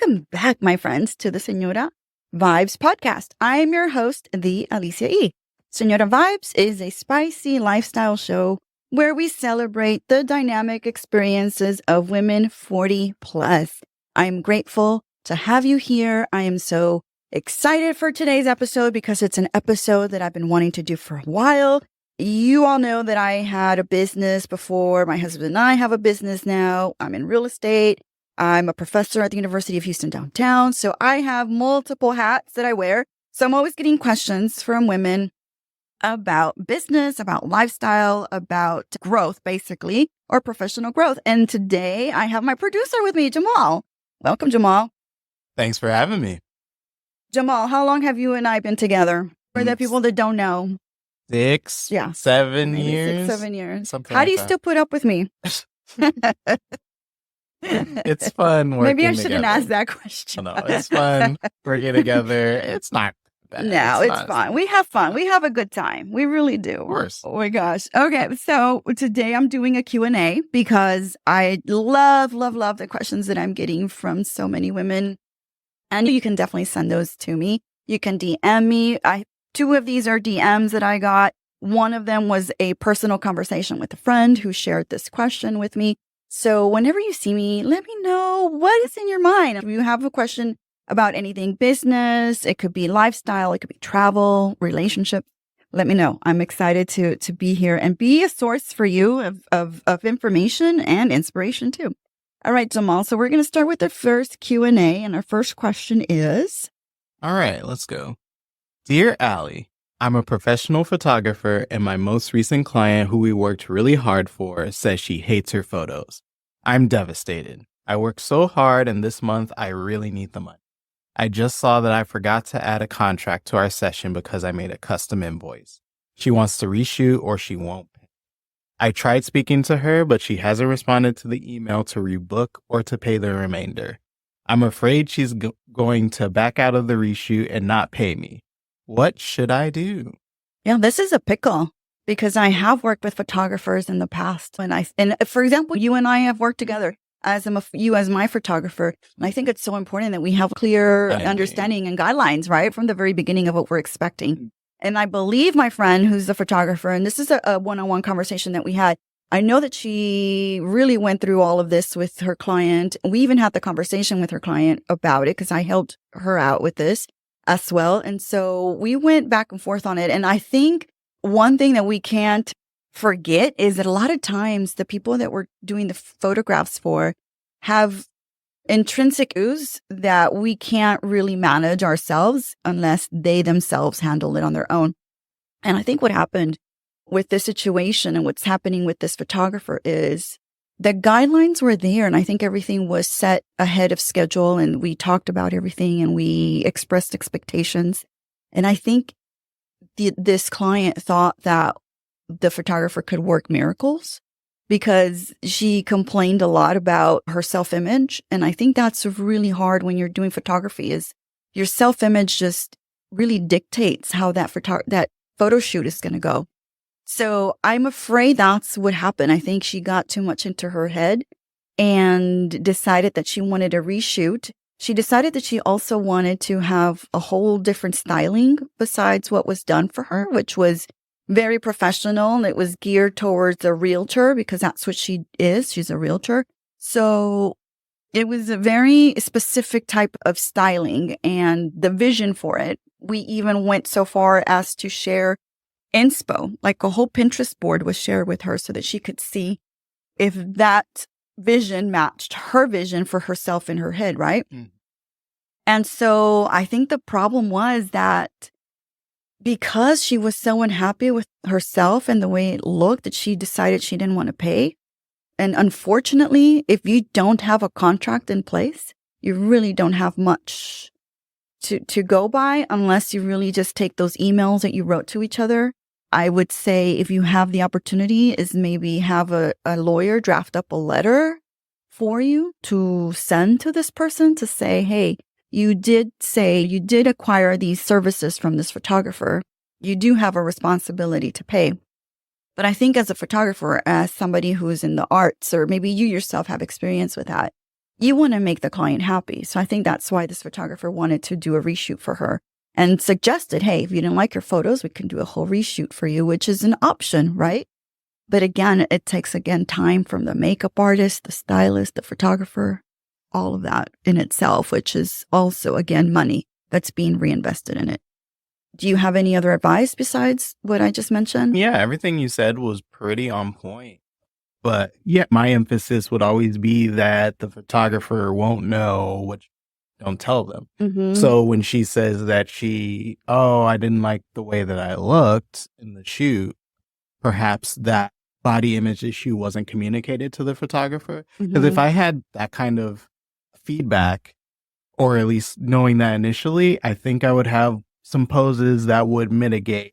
Welcome back, my friends, to the Señora Vibes podcast. I am your host, the Alicia E. Señora Vibes is a spicy lifestyle show where we celebrate the dynamic experiences of women 40 plus. I'm grateful to have you here. I am so excited for today's episode because it's an episode that I've been wanting to do for a while. You all know that I had a business before. My husband and I have a business now. I'm in real estate. I'm a professor at the University of Houston downtown. So I have multiple hats that I wear. So I'm always getting questions from women about business, about lifestyle, about growth, basically, or professional growth. And today I have my producer with me, Jamaal. Welcome, Jamaal. Thanks for having me. Jamaal, how long have you and I been together? For the people that don't know. 7 years. 6, 7 years. Something How like do you that. still put up with me? It's fun working Maybe I shouldn't together. ask that question. No, it's fun working together. It's not bad. No, it's not. fun. We have fun. We have a good time. We really do. Of course. Oh my gosh. Okay. So today I'm doing a Q&A because I love the questions that I'm getting from so many women. And you can definitely send those to me. You can DM me. 2 of these are DMs that I got. One of them was a personal conversation with a friend who shared this question with me. So whenever you see me, let me know what is in your mind. If you have a question about anything business, it could be lifestyle, it could be travel, relationship, let me know. I'm excited to be here and be a source for you of information and inspiration too. All right, Jamaal. So we're going to start with the first Q&A. And our first question is... All right, let's go. Dear Allie, I'm a professional photographer, and my most recent client, who we worked really hard for, says she hates her photos. I'm devastated. I worked so hard, and this month I really need the money. I just saw that I forgot to add a contract to our session because I made a custom invoice. She wants to reshoot or she won't pay. I tried speaking to her, but she hasn't responded to the email to rebook or to pay the remainder. I'm afraid she's going to back out of the reshoot and not pay me. What should I do? Yeah, this is a pickle because I have worked with photographers in the past. And for example, you and I have worked together you as my photographer. And I think it's so important that we have clear understanding and guidelines, right? From the very beginning of what we're expecting. And I believe my friend who's a photographer, and this is a one-on-one conversation that we had. I know that she really went through all of this with her client. We even had the conversation with her client about it because I helped her out with this as well. And so we went back and forth on it. And I think one thing that we can't forget is that a lot of times the people that we're doing the photographs for have intrinsic issues that we can't really manage ourselves unless they themselves handle it on their own. And I think what happened with this situation and what's happening with this photographer is the guidelines were there, and I think everything was set ahead of schedule, and we talked about everything and we expressed expectations. And I think this client thought that the photographer could work miracles because she complained a lot about her self-image. And I think that's really hard when you're doing photography is your self-image just really dictates how that photo shoot is going to go. So I'm afraid that's what happened. I think she got too much into her head and decided that she wanted a reshoot. She decided that she also wanted to have a whole different styling besides what was done for her, which was very professional. And it was geared towards a realtor because that's what she is. She's a realtor. So it was a very specific type of styling and the vision for it. We even went so far as to share inspo, like a whole Pinterest board was shared with her so that she could see if that vision matched her vision for herself in her head, right? And so I think the problem was that because she was so unhappy with herself and the way it looked that she decided she didn't want to pay. And unfortunately, if you don't have a contract in place, you really don't have much to go by unless you really just take those emails that you wrote to each other. I would say if you have the opportunity is maybe have a lawyer draft up a letter for you to send to this person to say, hey, you did acquire these services from this photographer. You do have a responsibility to pay. But I think as a photographer, as somebody who's in the arts, or maybe you yourself have experience with that, you want to make the client happy. So I think that's why this photographer wanted to do a reshoot for her and suggested, hey, if you didn't like your photos, we can do a whole reshoot for you, which is an option, right? But again, it takes, time from the makeup artist, the stylist, the photographer, all of that in itself, which is also, again, money that's being reinvested in it. Do you have any other advice besides what I just mentioned? Yeah, everything you said was pretty on point. But yeah, my emphasis would always be that the photographer won't know what you don't tell them. Mm-hmm. So when she says that I didn't like the way that I looked in the shoot, perhaps that body image issue wasn't communicated to the photographer. Because if I had that kind of feedback, or at least knowing that initially, I think I would have some poses that would mitigate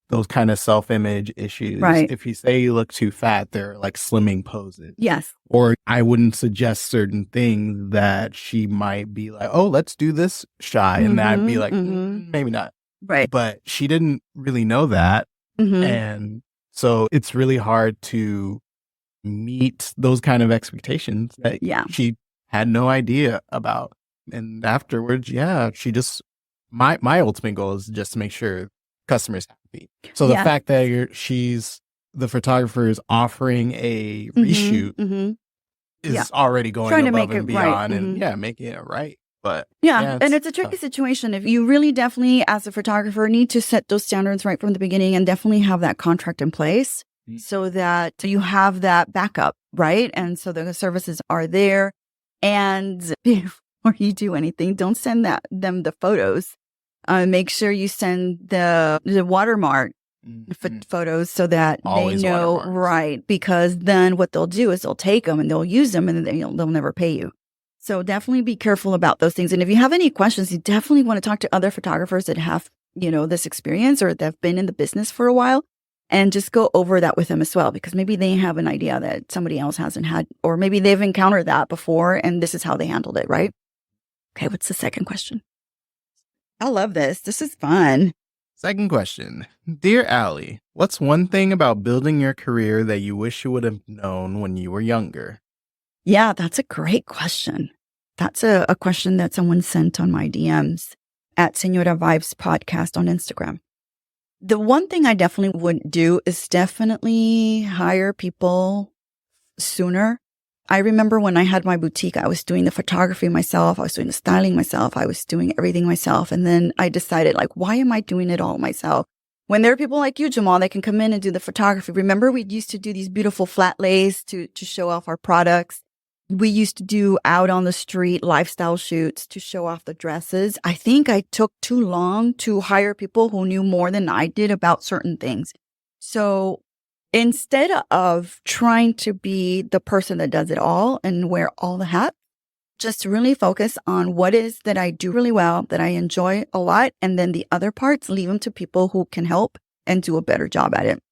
those kind of self-image issues. Right. If you say you look too fat, they're like slimming poses. Yes. Or I wouldn't suggest certain things that she might be like, oh, let's do this shy. And then I'd be like, maybe not. Right. But she didn't really know that. And so it's really hard to meet those kind of expectations that she had no idea about. And afterwards, she just, my ultimate goal is just to make sure customers happy. So the fact that the photographer is offering a reshoot is already going trying to above make and it right. beyond and making it right. But and it's a tricky situation. If you really definitely, as a photographer, need to set those standards right from the beginning and definitely have that contract in place so that you have that backup, right? And so the services are there. And before you do anything, don't send them the photos. Make sure you send the watermark photos so that Always they know, watermarks. right? Because then what they'll do is they'll take them and they'll use them and then they'll never pay you. So definitely be careful about those things. And if you have any questions, you definitely want to talk to other photographers that have, this experience or that have been in the business for a while and just go over that with them as well, because maybe they have an idea that somebody else hasn't had, or maybe they've encountered that before and this is how they handled it, right? Okay, what's the second question? I love this. This is fun. Second question. Dear Allie, what's one thing about building your career that you wish you would have known when you were younger? Yeah, that's a great question. That's a question that someone sent on my DMs at Senora Vibes Podcast on Instagram. The one thing I definitely wouldn't do is definitely hire people sooner. I remember when I had my boutique, I was doing the photography myself. I was doing the styling myself. I was doing everything myself. And then I decided, why am I doing it all myself? When there are people like you, Jamaal, that can come in and do the photography. Remember, we used to do these beautiful flat lays to show off our products. We used to do out on the street lifestyle shoots to show off the dresses. I think I took too long to hire people who knew more than I did about certain things. So instead of trying to be the person that does it all and wear all the hats, just really focus on what is that I do really well, that I enjoy a lot. And then the other parts, leave them to people who can help and do a better job at it.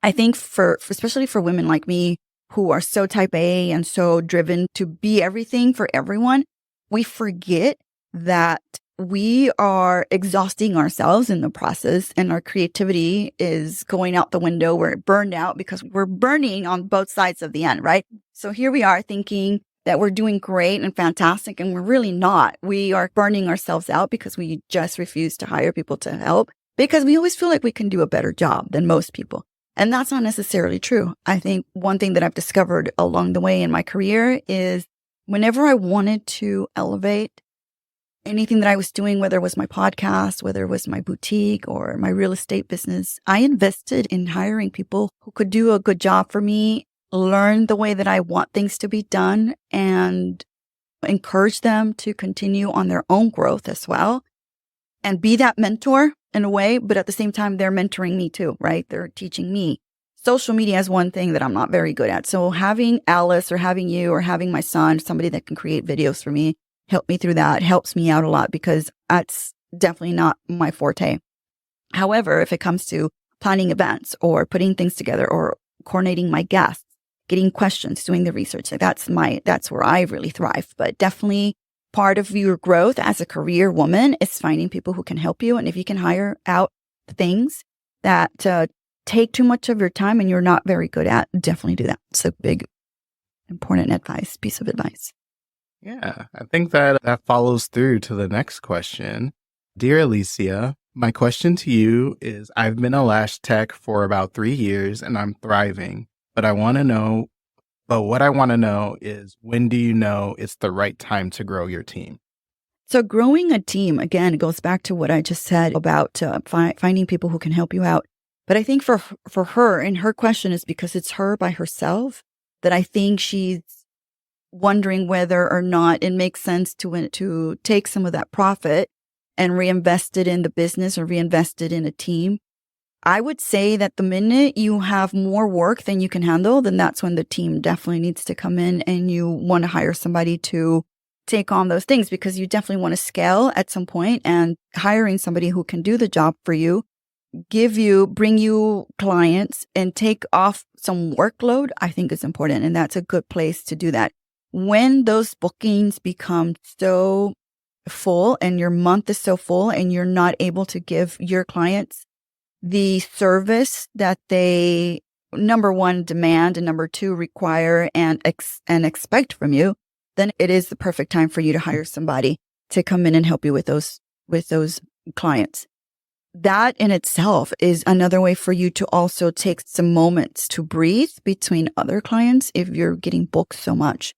I think for especially for women like me, who are so type A and so driven to be everything for everyone, we forget that we are exhausting ourselves in the process and our creativity is going out the window. We're burned out because we're burning on both sides of the end, right? So here we are thinking that we're doing great and fantastic, and we're really not. We are burning ourselves out because we just refuse to hire people to help because we always feel like we can do a better job than most people. And that's not necessarily true. I think one thing that I've discovered along the way in my career is whenever I wanted to elevate anything that I was doing, whether it was my podcast, whether it was my boutique or my real estate business, I invested in hiring people who could do a good job for me, learn the way that I want things to be done, and encourage them to continue on their own growth as well. And be that mentor in a way, but at the same time, they're mentoring me too, right? They're teaching me. Social media is one thing that I'm not very good at. So having Alice or having you or having my son, somebody that can create videos for me, help me through that, helps me out a lot because that's definitely not my forte. However, if it comes to planning events or putting things together or coordinating my guests, getting questions, doing the research, that's where I really thrive. But definitely part of your growth as a career woman is finding people who can help you. And if you can hire out things that take too much of your time and you're not very good at, definitely do that. It's a big, important piece of advice. Yeah, I think that follows through to the next question. Dear Alicia, my question to you is I've been a lash tech for about 3 years and I'm thriving, but what I want to know is when do you know it's the right time to grow your team? So growing a team, again, it goes back to what I just said about finding people who can help you out. But I think for her, and her question is because it's her by herself, that I think she's wondering whether or not it makes sense to take some of that profit and reinvest it in the business or reinvest it in a team. I would say that the minute you have more work than you can handle, then that's when the team definitely needs to come in and you want to hire somebody to take on those things because you definitely want to scale at some point, and hiring somebody who can do the job for you, bring you clients and take off some workload, I think is important. And that's a good place to do that. When those bookings become so full and your month is so full and you're not able to give your clients the service that they, number one, demand, and number two, require and expect from you, then it is the perfect time for you to hire somebody to come in and help you with those clients. That in itself is another way for you to also take some moments to breathe between other clients if you're getting booked so much.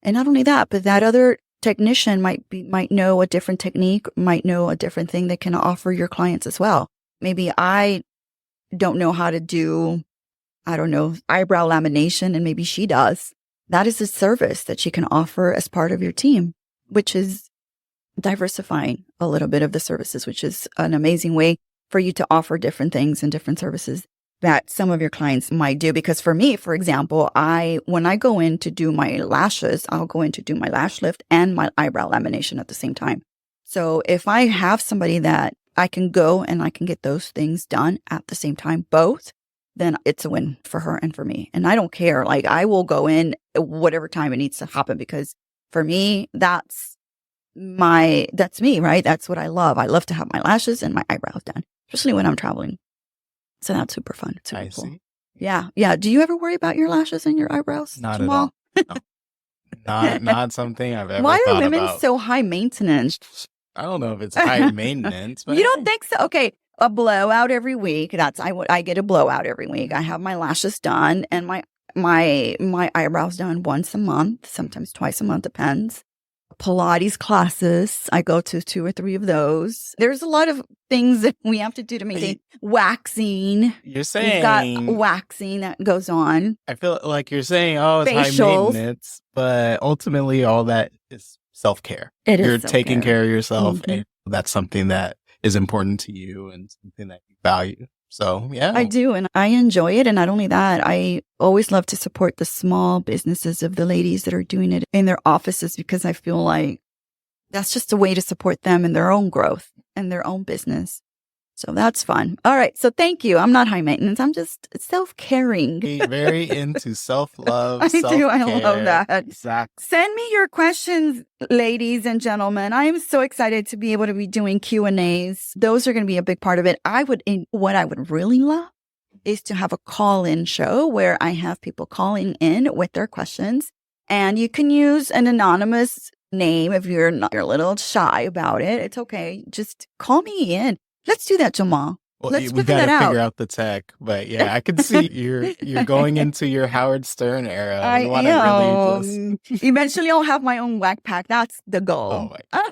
And not only that, but that other technician might know a different technique, might know a different thing they can offer your clients as well. Maybe I don't know how to do, eyebrow lamination, and maybe she does. That is a service that she can offer as part of your team, which is diversifying a little bit of the services, which is an amazing way for you to offer different things and different services that some of your clients might do. Because for me, for example, when I go in to do my lashes, I'll go in to do my lash lift and my eyebrow lamination at the same time. So if I have somebody that I can go and I can get those things done at the same time, both, then it's a win for her and for me. And I don't care. Like, I will go in whatever time it needs to happen, because for me, that's me, right? That's what I love. I love to have my lashes and my eyebrows done, especially when I'm traveling. So that's super fun. It's super cool. See. Yeah. Yeah. Do you ever worry about your lashes and your eyebrows, Not Jamaal? at all. Not something I've ever Why thought are women about. so high maintenance? I don't know if it's high maintenance, but you don't think so? Okay. A blowout every week. I get a blowout every week. I have my lashes done and my eyebrows done once a month, sometimes twice a month, depends. Pilates classes. I go to 2 or 3 of those. There's a lot of things that we have to do to maintain. Waxing. You're saying We've got waxing that goes on. I feel like you're saying, oh, it's Facials. high maintenance, but ultimately all that is self-care. You're taking care of yourself, and that's something that is important to you and something that you value. So, yeah. I do, and I enjoy it. And not only that, I always love to support the small businesses of the ladies that are doing it in their offices, because I feel like that's just a way to support them in their own growth and their own business. So that's fun. All right. So thank you. I'm not high maintenance. I'm just self-caring. Very into self-love, I self-care. do. I love that. Exactly. Send me your questions, ladies and gentlemen. I am so excited to be able to be doing Q&As. Those are going to be a big part of it. What I would really love is to have a call-in show where I have people calling in with their questions. And you can use an anonymous name if you're a little shy about it. It's okay. Just call me in. Let's do that, Jamaal. Well, Let's we got to figure out the tech, but yeah, I can see you're going into your Howard Stern era. I am. Eventually, I'll have my own whack pack. That's the goal. Oh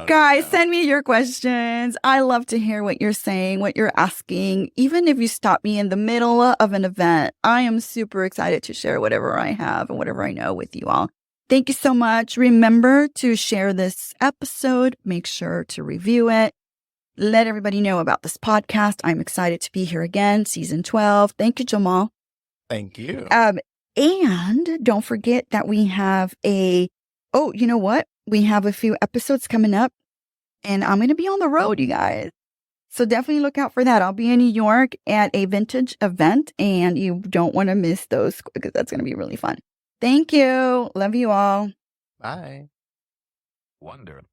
Guys, send me your questions. I love to hear what you're saying, what you're asking. Even if you stop me in the middle of an event, I am super excited to share whatever I have and whatever I know with you all. Thank you so much. Remember to share this episode. Make sure to review it. Let everybody know about this podcast. I'm excited to be here again, season 12. Thank you, Jamaal. Thank you. And don't forget that we have you know what? We have a few episodes coming up, and I'm going to be on the road, you guys. So definitely look out for that. I'll be in New York at a vintage event, and you don't want to miss those because that's going to be really fun. Thank you. Love you all. Bye. Wonder.